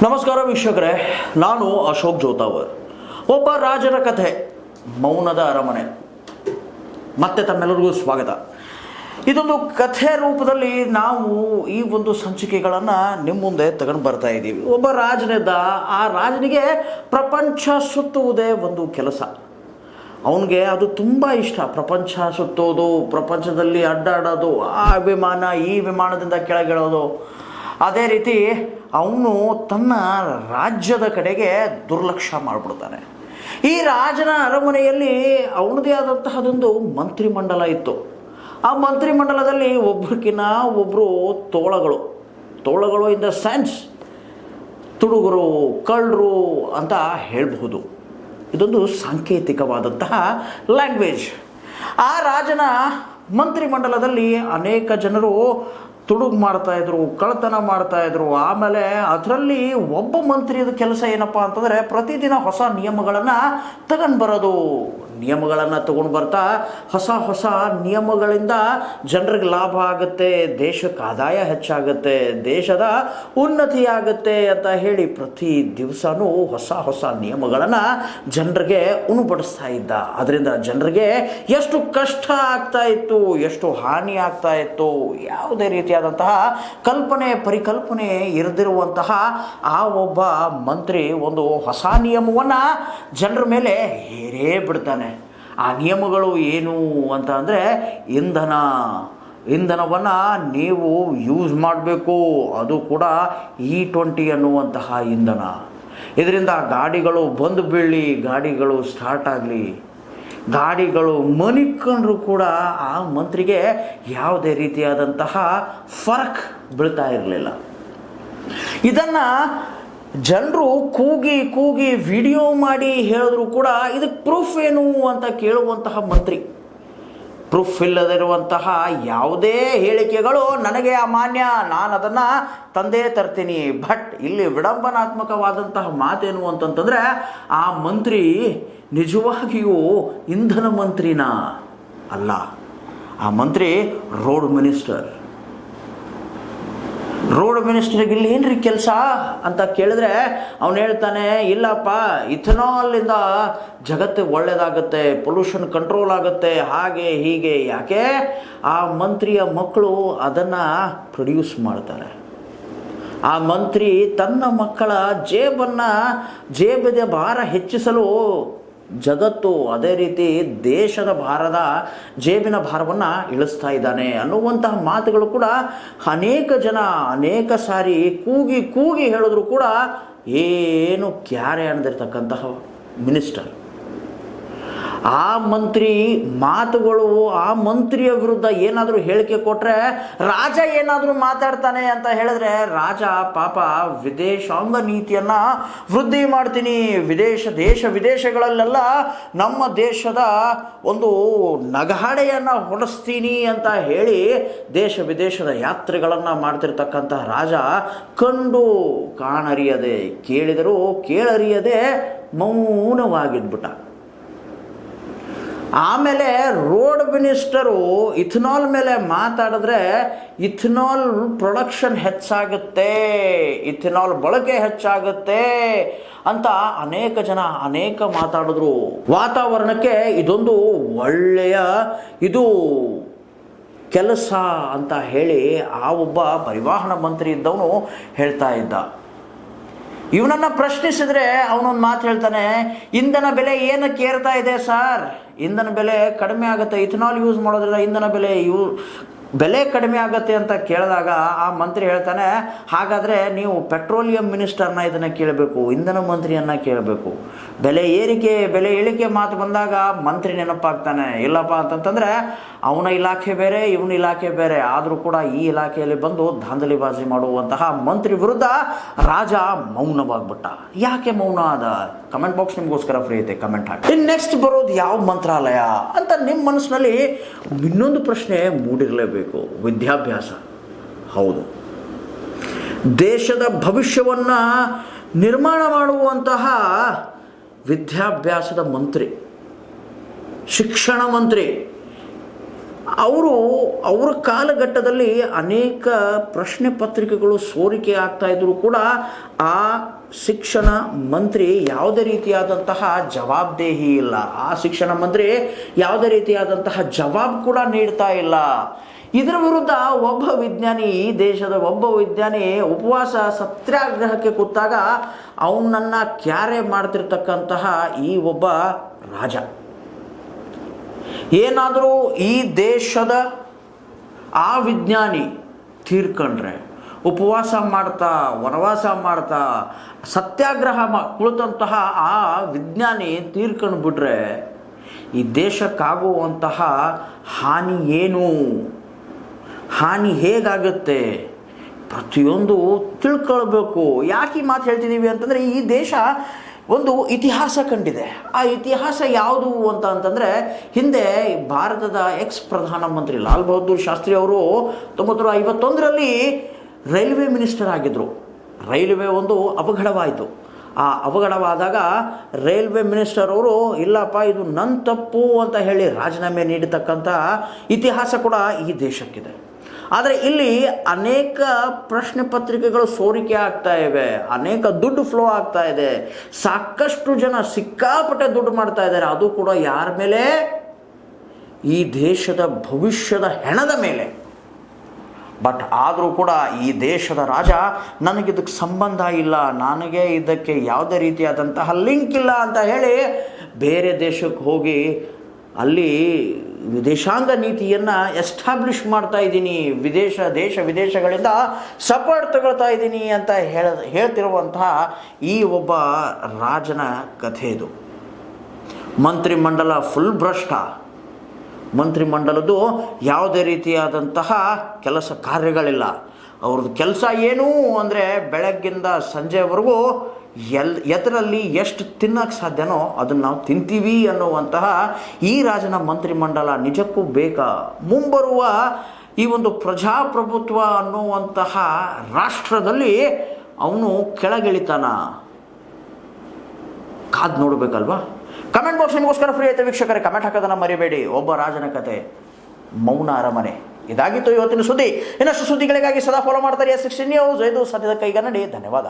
ನಮಸ್ಕಾರ ವೀಕ್ಷಕರೇ, ನಾನು ಅಶೋಕ್ ಜೋತಾವರ್. ಒಬ್ಬ ರಾಜನ ಕಥೆ, ಮೌನದ ಅರಮನೆ. ಮತ್ತೆ ತಮ್ಮೆಲ್ಲರಿಗೂ ಸ್ವಾಗತ. ಇದೊಂದು ಕಥೆ ರೂಪದಲ್ಲಿ ನಾವು ಈ ಒಂದು ಸಂಚಿಕೆಗಳನ್ನು ನಿಮ್ಮ ಮುಂದೆ ತಗೊಂಡು ಬರ್ತಾ ಇದ್ದೀವಿ. ಒಬ್ಬ ರಾಜನಿದ್ದ. ಆ ರಾಜನಿಗೆ ಪ್ರಪಂಚ ಸುತ್ತುವುದೇ ಒಂದು ಕೆಲಸ. ಅವನಿಗೆ ಅದು ತುಂಬ ಇಷ್ಟ. ಪ್ರಪಂಚ ಸುತ್ತೋದು, ಪ್ರಪಂಚದಲ್ಲಿ ಅಡ್ಡಾಡೋದು, ಆ ವಿಮಾನ ಈ ವಿಮಾನದಿಂದ ಕೆಳಗಿಳೋದು. ಅದೇ ರೀತಿ ಅವನು ತನ್ನ ರಾಜ್ಯದ ಕಡೆಗೆ ದುರ್ಲಕ್ಷ್ಯ ಮಾಡಿಬಿಡ್ತಾನೆ. ಈ ರಾಜನ ಅರಮನೆಯಲ್ಲಿ ಅವನದೇ ಆದಂತಹದೊಂದು ಮಂತ್ರಿಮಂಡಲ ಇತ್ತು. ಆ ಮಂತ್ರಿಮಂಡಲದಲ್ಲಿ ಒಬ್ಬರಿಗಿನ್ನ ಒಬ್ಬರು ತೋಳಗಳು ಇನ್ ದ ಸೆನ್ಸ್ ತುಡುಗರು, ಕಳ್ಳರು ಅಂತ ಹೇಳಬಹುದು. ಇದೊಂದು ಸಾಂಕೇತಿಕವಾದಂತಹ ಲ್ಯಾಂಗ್ವೇಜ್. ಆ ರಾಜನ ಮಂತ್ರಿಮಂಡಲದಲ್ಲಿ ಅನೇಕ ಜನರು ತುಡುಗು ಮಾಡ್ತಾಯಿದ್ರು, ಕಳ್ಳತನ ಮಾಡ್ತಾಯಿದ್ರು. ಆಮೇಲೆ ಅದರಲ್ಲಿ ಒಬ್ಬ ಮಂತ್ರಿಯದ ಕೆಲಸ ಏನಪ್ಪ ಅಂತಂದರೆ ಪ್ರತಿದಿನ ಹೊಸ ನಿಯಮಗಳನ್ನು ತಗೊಂಡು ಬರೋದು. ನಿಯಮಗಳನ್ನು ತಗೊಂಡು ಬರ್ತಾ ಹೊಸ ನಿಯಮಗಳಿಂದ ಜನರಿಗೆ ಲಾಭ ಆಗುತ್ತೆ, ದೇಶಕ್ಕೆ ಆದಾಯ ಹೆಚ್ಚಾಗುತ್ತೆ, ದೇಶದ ಉನ್ನತಿ ಆಗುತ್ತೆ ಅಂತ ಹೇಳಿ ಪ್ರತಿ ದಿವಸನೂ ಹೊಸ ನಿಯಮಗಳನ್ನು ಜನರಿಗೆ ಉಣಬಡಿಸ್ತಾ ಇದ್ದ. ಅದರಿಂದ ಜನರಿಗೆ ಎಷ್ಟು ಕಷ್ಟ ಆಗ್ತಾ ಇತ್ತು, ಎಷ್ಟು ಹಾನಿ ಆಗ್ತಾ ಇತ್ತು, ಯಾವುದೇ ರೀತಿಯಾದಂತಹ ಪರಿಕಲ್ಪನೆ ಇರದಿರುವಂತಹ ಆ ಒಬ್ಬ ಮಂತ್ರಿ ಒಂದು ಹೊಸ ನಿಯಮವನ್ನು ಜನರ ಮೇಲೆ ಹೇರೇ ಬಿಡ್ತಾನೆ. ಆ ನಿಯಮಗಳು ಏನು ಅಂತ ಅಂದರೆ, ಇಂಧನವನ್ನು ನೀವು ಯೂಸ್ ಮಾಡಬೇಕು, ಅದು ಕೂಡ E20 ಅನ್ನುವಂತಹ ಇಂಧನ. ಇದರಿಂದ ಗಾಡಿಗಳು ಬಂದು ಬೀಳಲಿ, ಗಾಡಿಗಳು ಸ್ಟಾರ್ಟ್ ಆಗಲಿ, ಗಾಡಿಗಳು ಮನಿಕೊಂಡ್ರೂ ಕೂಡ ಆ ಮಂತ್ರಿಗೆ ಯಾವುದೇ ರೀತಿಯಾದಂತಹ ಫರಕ್ ಬೀಳ್ತಾ ಇರಲಿಲ್ಲ. ಇದನ್ನು ಜನರು ಕೂಗಿ ವಿಡಿಯೋ ಮಾಡಿ ಹೇಳಿದ್ರು ಕೂಡ ಇದಕ್ಕೆ ಪ್ರೂಫ್ ಏನು ಅಂತ ಕೇಳುವಂತಹ ಮಂತ್ರಿ, ಪ್ರೂಫ್ ಇಲ್ಲದಿರುವಂತಹ ಯಾವುದೇ ಹೇಳಿಕೆಗಳು ನನಗೆ ಅಮಾನ್ಯ, ನಾನು ಅದನ್ನು ತಂದೇ ತರ್ತೀನಿ. ಬಟ್ ಇಲ್ಲಿ ವಿಡಂಬನಾತ್ಮಕವಾದಂತಹ ಮಾತೇನು ಅಂತಂತಂದರೆ, ಆ ಮಂತ್ರಿ ನಿಜವಾಗಿಯೂ ಇಂಧನ ಮಂತ್ರಿನ ಅಲ್ಲ, ಆ ಮಂತ್ರಿ ರೋಡ್ ಮಿನಿಸ್ಟರ್ಗೆ ಇಲ್ಲಿ ಏನ್ರಿ ಕೆಲಸ ಅಂತ ಕೇಳಿದ್ರೆ ಅವನು ಹೇಳ್ತಾನೆ, ಇಲ್ಲಪ್ಪ, ಇಥನಾಲಿಂದ ಜಗತ್ತಿಗೆ ಒಳ್ಳೆಯದಾಗುತ್ತೆ, ಪೊಲ್ಯೂಷನ್ ಕಂಟ್ರೋಲ್ ಆಗುತ್ತೆ, ಹಾಗೆ ಹೀಗೆ. ಯಾಕೆ? ಆ ಮಂತ್ರಿಯ ಮಕ್ಕಳು ಅದನ್ನು ಪ್ರೊಡ್ಯೂಸ್ ಮಾಡ್ತಾರೆ. ಆ ಮಂತ್ರಿ ತನ್ನ ಮಕ್ಕಳ ಜೇಬಿನ ಭಾರ ಹೆಚ್ಚಿಸಲು ಜಗತ್ತು, ಅದೇ ರೀತಿ ದೇಶದ ಜೇಬಿನ ಭಾರವನ್ನು ಇಳಿಸ್ತಾ ಇದ್ದಾನೆ ಅನ್ನುವಂತಹ ಮಾತುಗಳು ಕೂಡ ಅನೇಕ ಜನ ಅನೇಕ ಸಾರಿ ಕೂಗಿ ಹೇಳಿದ್ರು ಕೂಡ ಏನು ಕ್ಯಾರೆ ಅನ್ನದಿರ್ತಕ್ಕಂತಹ ಮಿನಿಸ್ಟರ್. ಆ ಮಂತ್ರಿ ಮಾತುಗಳು, ಆ ಮಂತ್ರಿಯ ವಿರುದ್ಧ ಏನಾದರೂ ಹೇಳಿಕೆ ಕೊಟ್ಟರೆ ರಾಜ ಏನಾದರೂ ಮಾತಾಡ್ತಾನೆ ಅಂತ ಹೇಳಿದ್ರೆ, ರಾಜ ಪಾಪ ವಿದೇಶಾಂಗ ನೀತಿಯನ್ನು ವೃದ್ಧಿ ಮಾಡ್ತೀನಿ, ದೇಶ ವಿದೇಶಗಳಲ್ಲೆಲ್ಲ ನಮ್ಮ ದೇಶದ ಒಂದು ನಗಾಡೆಯನ್ನು ಹೊಡೆಸ್ತೀನಿ ಅಂತ ಹೇಳಿ ದೇಶ ವಿದೇಶದ ಯಾತ್ರೆಗಳನ್ನು ಮಾಡ್ತಿರ್ತಕ್ಕಂಥ ರಾಜ ಕಂಡು ಕಾಣರಿಯದೆ, ಕೇಳಿದರೂ ಕೇಳರಿಯದೆ ಮೌನವಾಗಿದ್ಬಿಟ್ಟ. ಆಮೇಲೆ ರೋಡ್ ಮಿನಿಸ್ಟರು ಇಥನಾಲ್ ಮೇಲೆ ಮಾತಾಡಿದ್ರೆ ಇಥನಾಲ್ ಪ್ರೊಡಕ್ಷನ್ ಹೆಚ್ಚಾಗುತ್ತೆ, ಇಥನಾಲ್ ಬಳಕೆ ಹೆಚ್ಚಾಗುತ್ತೆ ಅಂತ ಅನೇಕ ಮಾತಾಡಿದ್ರು. ವಾತಾವರಣಕ್ಕೆ ಇದೊಂದು ಒಳ್ಳೆಯ ಕೆಲಸ ಅಂತ ಹೇಳಿ ಆ ಒಬ್ಬ ಪರಿವಾಹನ ಮಂತ್ರಿ ಇದ್ದವನು ಹೇಳ್ತಾ ಇದ್ದ. ಇವನನ್ನು ಪ್ರಶ್ನಿಸಿದ್ರೆ ಅವನೊಂದು ಮಾತು ಹೇಳ್ತಾನೆ, ಇಂಧನ ಬೆಲೆ ಏನಕ್ಕೆ ಏರ್ತಾ ಇದೆ ಸರ್? ಇಂಧನ ಬೆಲೆ ಕಡಿಮೆ ಆಗುತ್ತೆ, ಇಥನಾಲ್ ಯೂಸ್ ಮಾಡೋದ್ರಿಂದ ಇಂಧನ ಬೆಲೆ ಕಡಿಮೆ ಆಗುತ್ತೆ ಅಂತ ಕೇಳಿದಾಗ ಆ ಮಂತ್ರಿ ಹೇಳ್ತಾನೆ, ಹಾಗಾದರೆ ನೀವು ಪೆಟ್ರೋಲಿಯಂ ಮಿನಿಸ್ಟರ್ನ ಇದನ್ನು ಕೇಳಬೇಕು, ಇಂಧನ ಮಂತ್ರಿಯನ್ನು ಕೇಳಬೇಕು. ಬೆಲೆ ಇಳಿಕೆ ಮಾತು ಬಂದಾಗ ಮಂತ್ರಿ ನೆನಪಾಗ್ತಾನೆ. ಇಲ್ಲಪ್ಪ ಅಂತಂತಂದರೆ ಅವನ ಇಲಾಖೆ ಬೇರೆ, ಇವನ ಇಲಾಖೆ ಬೇರೆ. ಆದರೂ ಕೂಡ ಈ ಇಲಾಖೆಯಲ್ಲಿ ಬಂದು ಧಾಂಧಲಿಬಾಜಿ ಮಾಡುವಂತಹ ಮಂತ್ರಿ ವಿರುದ್ಧ ರಾಜ ಮೌನವಾಗ್ಬಿಟ್ಟ. ಯಾಕೆ ಮೌನ ಆದ? ಕಮೆಂಟ್ ಬಾಕ್ಸ್ ನಿಮಗೋಸ್ಕರ ಫ್ರೀ ಐತೆ, ಕಮೆಂಟ್ ಹಾಕಿ. ಇನ್ನು ನೆಕ್ಸ್ಟ್ ಬರೋದು ಯಾವ ಮಂತ್ರಾಲಯ ಅಂತ ನಿಮ್ಮ ಮನಸ್ಸಿನಲ್ಲಿ ಇನ್ನೊಂದು ಪ್ರಶ್ನೆ ಮೂಡಿರಲೇಬೇಕು. ವಿದ್ಯಾಭ್ಯಾಸ. ಹೌದು, ದೇಶದ ಭವಿಷ್ಯವನ್ನು ನಿರ್ಮಾಣ ಮಾಡುವಂತಹ ವಿದ್ಯಾಭ್ಯಾಸದ ಮಂತ್ರಿ, ಶಿಕ್ಷಣ ಮಂತ್ರಿ. ಅವರ ಕಾಲಘಟ್ಟದಲ್ಲಿ ಅನೇಕ ಪ್ರಶ್ನೆ ಪತ್ರಿಕೆಗಳು ಸೋರಿಕೆ ಆಗ್ತಾ ಇದ್ರು ಕೂಡ ಆ ಶಿಕ್ಷಣ ಮಂತ್ರಿ ಯಾವುದೇ ರೀತಿಯಾದಂತಹ ಜವಾಬ್ದೇಹಿ ಇಲ್ಲ. ಆ ಶಿಕ್ಷಣ ಮಂತ್ರಿ ಯಾವುದೇ ರೀತಿಯಾದಂತಹ ಜವಾಬ್ ಕೂಡ ನೀಡ್ತಾ ಇಲ್ಲ. ಇದರ ವಿರುದ್ಧ ಒಬ್ಬ ವಿಜ್ಞಾನಿ, ಈ ದೇಶದ ಒಬ್ಬ ವಿಜ್ಞಾನಿ ಉಪವಾಸ ಸತ್ಯಾಗ್ರಹಕ್ಕೆ ಕೂತಾಗ ಅವನನ್ನು ಕ್ಯಾರೆ ಮಾಡ್ತಿರ್ತಕ್ಕಂತಹ ಈ ಒಬ್ಬ ರಾಜ ಏನಾದರೂ ಈ ದೇಶದ ಆ ವಿಜ್ಞಾನಿ ತೀರ್ಕೊಂಡ್ರೆ, ಉಪವಾಸ ಮಾಡ್ತಾ ವನವಾಸ ಮಾಡ್ತಾ ಸತ್ಯಾಗ್ರಹ ಕುಳಿತಂತಹ ಆ ವಿಜ್ಞಾನಿ ತೀರ್ಕೊಂಡು ಬಿಟ್ರೆ ಈ ದೇಶಕ್ಕಾಗುವಂತಹ ಹಾನಿ ಏನು, ಹಾನಿ ಹೇಗಾಗುತ್ತೆ, ಪ್ರತಿಯೊಂದು ತಿಳ್ಕೊಳ್ಬೇಕು. ಯಾಕೆ ಈ ಮಾತು ಹೇಳ್ತಿದ್ದೀವಿ ಅಂತಂದರೆ, ಈ ದೇಶ ಒಂದು ಇತಿಹಾಸ ಕಂಡಿದೆ. ಆ ಇತಿಹಾಸ ಯಾವುದು ಅಂತಂದರೆ, ಹಿಂದೆ ಭಾರತದ ಎಕ್ಸ್ ಪ್ರಧಾನಮಂತ್ರಿ ಲಾಲ್ ಬಹದ್ದೂರ್ ಶಾಸ್ತ್ರಿ ಅವರು 1951ರಲ್ಲಿ ರೈಲ್ವೆ ಮಿನಿಸ್ಟರ್ ಆಗಿದ್ದರು. ರೈಲ್ವೆ ಒಂದು ಅವಘಡವಾಯಿತು. ಆ ಅವಘಡವಾದಾಗ ರೈಲ್ವೆ ಮಿನಿಸ್ಟರ್ ಅವರು ಇಲ್ಲಪ್ಪ ಇದು ನನ್ನ ತಪ್ಪು ಅಂತ ಹೇಳಿ ರಾಜೀನಾಮೆ ನೀಡತಕ್ಕಂಥ ಇತಿಹಾಸ ಕೂಡ ಈ ದೇಶಕ್ಕಿದೆ. ಆದರೆ ಇಲ್ಲಿ ಅನೇಕ ಪ್ರಶ್ನೆ ಪತ್ರಿಕೆಗಳು ಸೋರಿಕೆ ಆಗ್ತಾ ಇವೆ, ಅನೇಕ ದುಡ್ಡು ಫ್ಲೋ ಆಗ್ತಾ ಇದೆ, ಸಾಕಷ್ಟು ಜನ ಸಿಕ್ಕಾಪಟ್ಟೆ ದುಡ್ಡು ಮಾಡ್ತಾ ಇದ್ದಾರೆ. ಅದು ಕೂಡ ಯಾರ ಮೇಲೆ? ಈ ದೇಶದ ಭವಿಷ್ಯದ ಹೆಣದ ಮೇಲೆ. ಬಟ್ ಆದರೂ ಕೂಡ ಈ ದೇಶದ ರಾಜ ನನಗಿದಕ್ಕೆ ಸಂಬಂಧ ಇಲ್ಲ, ನನಗೆ ಇದಕ್ಕೆ ಯಾವುದೇ ರೀತಿಯಾದಂತಹ ಲಿಂಕ್ ಇಲ್ಲ ಅಂತ ಹೇಳಿ ಬೇರೆ ದೇಶಕ್ಕೆ ಹೋಗಿ ಅಲ್ಲಿ ವಿದೇಶಾಂಗ ನೀತಿಯನ್ನು ಎಸ್ಟಾಬ್ಲಿಷ್ ಮಾಡ್ತಾ ಇದ್ದೀನಿ, ದೇಶ ವಿದೇಶಗಳಿಂದ ಸಪೋರ್ಟ್ ತಗೊಳ್ತಾ ಇದ್ದೀನಿ ಅಂತ ಹೇಳ್ತಿರುವಂತಹ ಈ ಒಬ್ಬ ರಾಜನ ಕಥೆ ಇದು. ಮಂತ್ರಿಮಂಡಲ ಫುಲ್ ಭ್ರಷ್ಟ. ಮಂತ್ರಿಮಂಡಲದ್ದು ಯಾವುದೇ ರೀತಿಯಾದಂತಹ ಕೆಲಸ ಕಾರ್ಯಗಳಿಲ್ಲ. ಅವ್ರದ್ದು ಕೆಲಸ ಏನು ಅಂದರೆ, ಬೆಳಗ್ಗಿಂದ ಸಂಜೆವರೆಗೂ ಎದರಲ್ಲಿ ಎಷ್ಟು ತಿನ್ನೋಕ್ಕೆ ಸಾಧ್ಯನೋ ಅದನ್ನು ನಾವು ತಿಂತೀವಿ ಅನ್ನುವಂತಹ ಈ ರಾಜನ ಮಂತ್ರಿಮಂಡಲ ನಿಜಕ್ಕೂ ಬೇಕಾ? ಮುಂಬರುವ ಈ ಒಂದು ಪ್ರಜಾಪ್ರಭುತ್ವ ಅನ್ನುವಂತಹ ರಾಷ್ಟ್ರದಲ್ಲಿ ಅವನು ಕೆಳಗಿಳಿತಾನ? ಕಾದು ನೋಡಬೇಕಲ್ವಾ? ಕಮೆಂಟ್ ಬಾಕ್ಸ್ ನಿಮಗೋಸ್ಕರ ಫ್ರೀ ಐತೆ ವೀಕ್ಷಕರೇ, ಕಮೆಂಟ್ ಹಾಕೋದನ್ನು ಮರಿಬೇಡಿ. ಒಬ್ಬ ರಾಜನ ಕತೆ, ಮೌನ ಅರಮನೆ. ಇದಾಗಿತ್ತು ಇವತ್ತಿನ ಸುದ್ದಿ. ಇನ್ನಷ್ಟು ಸುದ್ದಿಗಳಿಗಾಗಿ ಸದಾ ಫಾಲೋ ಮಾಡ್ತಾರೆ S16 ನ್ಯೂಸ್. ಇದು ಸತ್ಯದ ಕೈಗನ್ನಡಿ. ಧನ್ಯವಾದ.